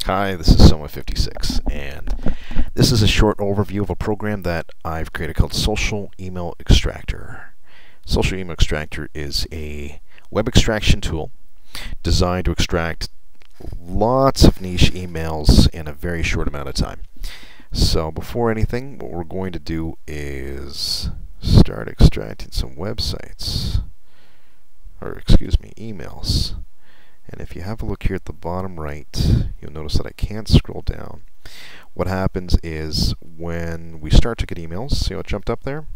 Hi, this is Soma56, and this is a short overview of a program that I've created called Social Email Extractor. Social Email Extractor is a web extraction tool designed to extract lots of niche emails in a very short amount of time. So before anything, what we're going to do is start extracting some websites, or excuse me, emails. And if you have a look here at the bottom right, you'll notice that I can't scroll down. What happens is when we start to get emails, see how it jumped up there?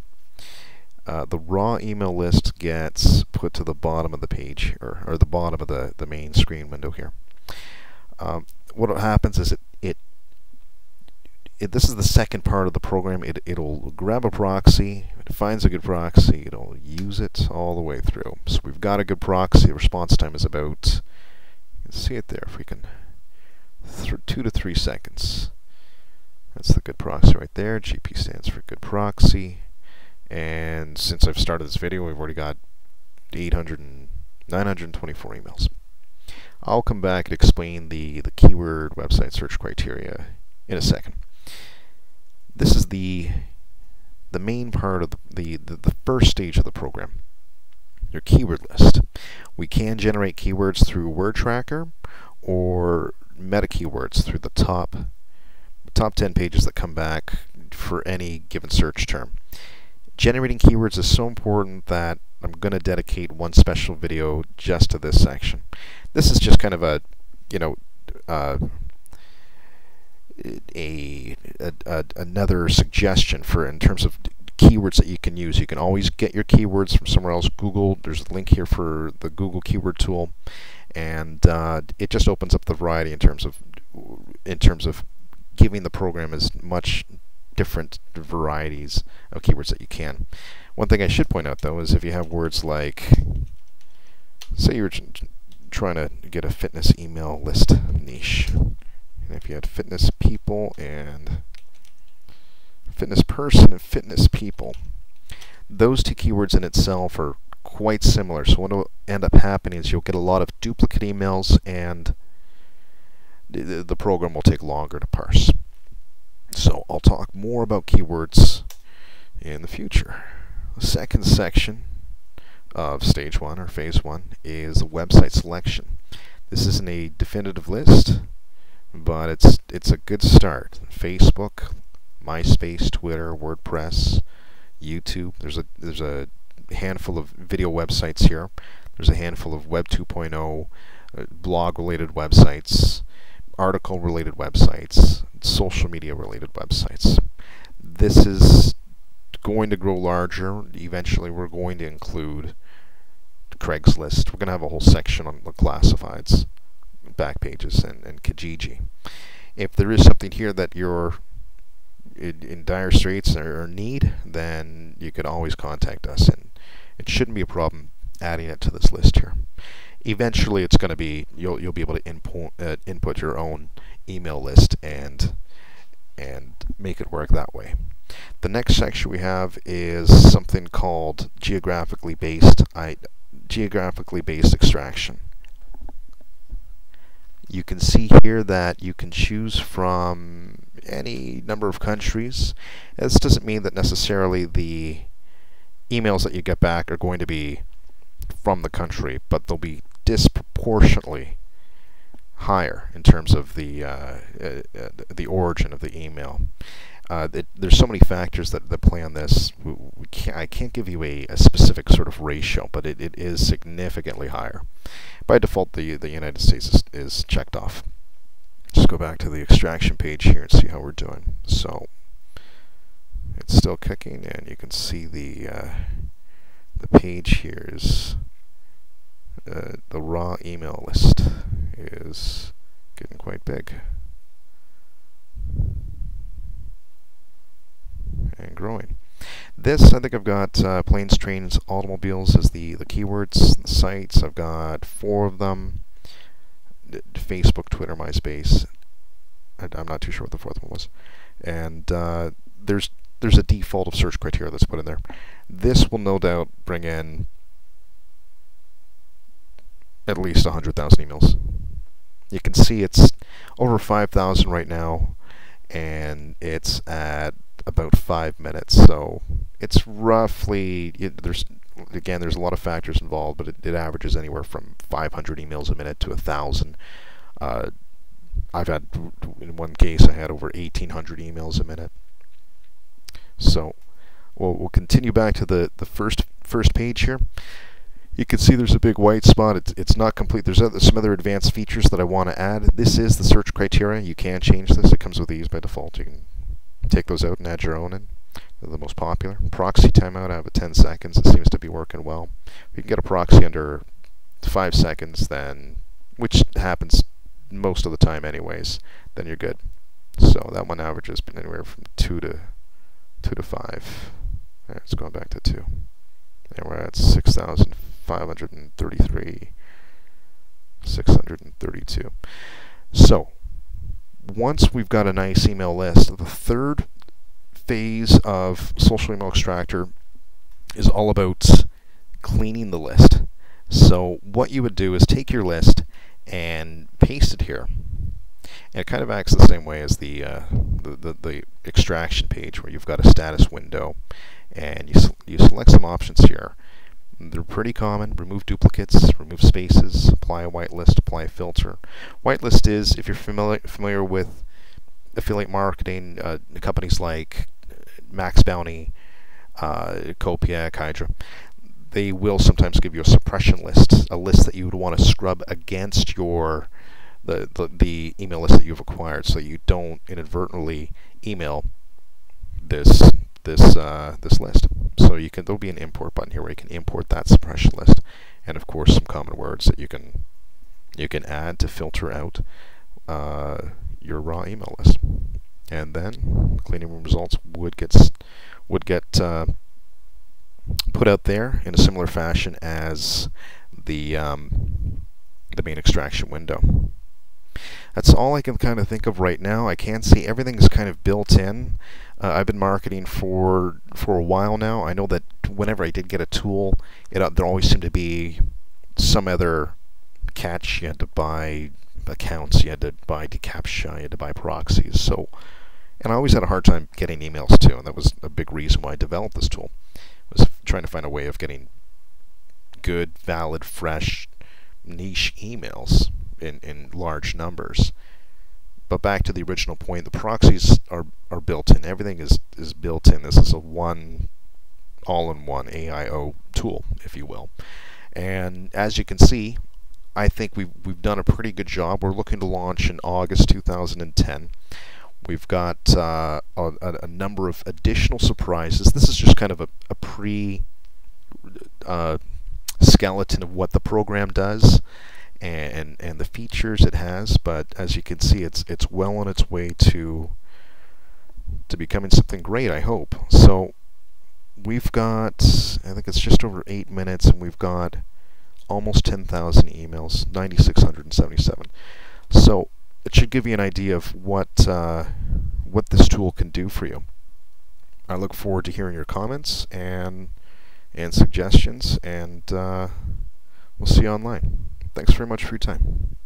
The raw email list gets put to the bottom of the page, or the bottom of the main screen window here. What happens is this is the second part of the program. It'll grab a proxy, if it finds a good proxy, it'll use it all the way through. So we've got a good proxy. The response time is about, you can see it there, if we can, 2 to 3 seconds. That's the good proxy right there. GP stands for good proxy. And since I've started this video, we've already got 924 emails. I'll come back and explain the keyword website search criteria in a second. This is the main part of the first stage of the program, your keyword list. We can generate keywords through word tracker or meta keywords through the top 10 pages that come back for any given search term. Generating keywords is so important that I'm going to dedicate one special video just to this section. This is just kind of a, another suggestion for in terms of keywords that you can use. You can always get your keywords from somewhere else. Google, there's a link here for the Google keyword tool, and it just opens up the variety in terms of giving the program as much different varieties of keywords that you can. One thing I should point out though is if you have words like, say you're trying to get a fitness email list niche, and if you had fitness people and fitness person and fitness people, those two keywords in itself are quite similar. So what will end up happening is you'll get a lot of duplicate emails, and the program will take longer to parse. So I'll talk more about keywords in the future. The second section of stage 1 or phase 1 is the website selection. This isn't a definitive list, but it's a good start. Facebook, MySpace, Twitter, WordPress, YouTube. There's a handful of video websites here. There's a handful of Web 2.0 blog-related websites, article-related websites, social media-related websites. This is going to grow larger. Eventually, we're going to include Craigslist. We're going to have a whole section on the classifieds, back pages, and Kijiji. If there is something here that you're in dire straits or need, then you can always contact us, and it shouldn't be a problem adding it to this list here. Eventually, it's going to be you'll be able to input your own email list and make it work that way. The next section we have is something called geographically based extraction. You can see here that you can choose from any number of countries. This doesn't mean that necessarily the emails that you get back are going to be from the country, but they'll be disproportionately higher in terms of the origin of the email. There's so many factors that play on this. I can't give you a specific sort of ratio, but it is significantly higher. By default, the United States is checked off. Just go back to the extraction page here and see how we're doing. So it's still kicking, and you can see the page here is the raw email list is getting quite big and growing. This, I think I've got planes, trains, automobiles as the keywords, the sites. I've got 4 of them. Facebook, Twitter, MySpace. I'm not too sure what the 4th one was. And there's a default of search criteria that's put in there. This will no doubt bring in at least 100,000 emails. You can see it's over 5,000 right now, and it's at about 5 minutes. So it's roughly, there's a lot of factors involved, but it averages anywhere from 500 emails a minute to 1,000. I've had, in one case, I had over 1,800 emails a minute. So we'll continue back to the first page here. You can see there's a big white spot. It's not complete. There's some other advanced features that I want to add. This is the search criteria. You can change this. It comes with these by default. You can take those out and add your own in. They're the most popular. Proxy timeout, I have a 10 seconds. It seems to be working well. If you can get a proxy under 5 seconds, then, which happens most of the time anyways, then you're good. So that one averages anywhere from 2 to 5. Alright, it's going back to 2. And we're at 6,533, 632. So once we've got a nice email list, the third phase of Social Email Extractor is all about cleaning the list. So what you would do is take your list and paste it here. And it kind of acts the same way as the extraction page, where you've got a status window, and you select some options here. They're pretty common. Remove duplicates, remove spaces, apply a whitelist, apply a filter. Whitelist is, if you're familiar with affiliate marketing, companies like Max Bounty, Copiac, Hydra, they will sometimes give you a suppression list, a list that you would want to scrub against your the email list that you've acquired, so you don't inadvertently email this list. So there'll be an import button here where you can import that suppression list, and of course some common words that you can add to filter out your raw email list. And then cleaning room results would get put out there in a similar fashion as the main extraction window. That's all I can kind of think of right now. I can see everything is kind of built in. I've been marketing for a while now. I know that whenever I did get a tool, there always seemed to be some other catch. You had to buy accounts, you had to buy deCAPTCHA, you had to buy proxies. So, and I always had a hard time getting emails too, and that was a big reason why I developed this tool. Was trying to find a way of getting good, valid, fresh, niche emails in large numbers. But back to the original point, the proxies are built in. Everything is built in. This is a all-in-one AIO tool, if you will. And as you can see, I think we've done a pretty good job. We're looking to launch in August 2010. We've got a number of additional surprises. This is just kind of a skeleton of what the program does and the features it has. But as you can see, it's well on its way to becoming something great, I hope. So we've got, I think it's just over 8 minutes, and we've got almost 10,000 emails, 9,677. So it should give you an idea of what this tool can do for you. I look forward to hearing your comments and suggestions, and we'll see you online. Thanks very much for your time.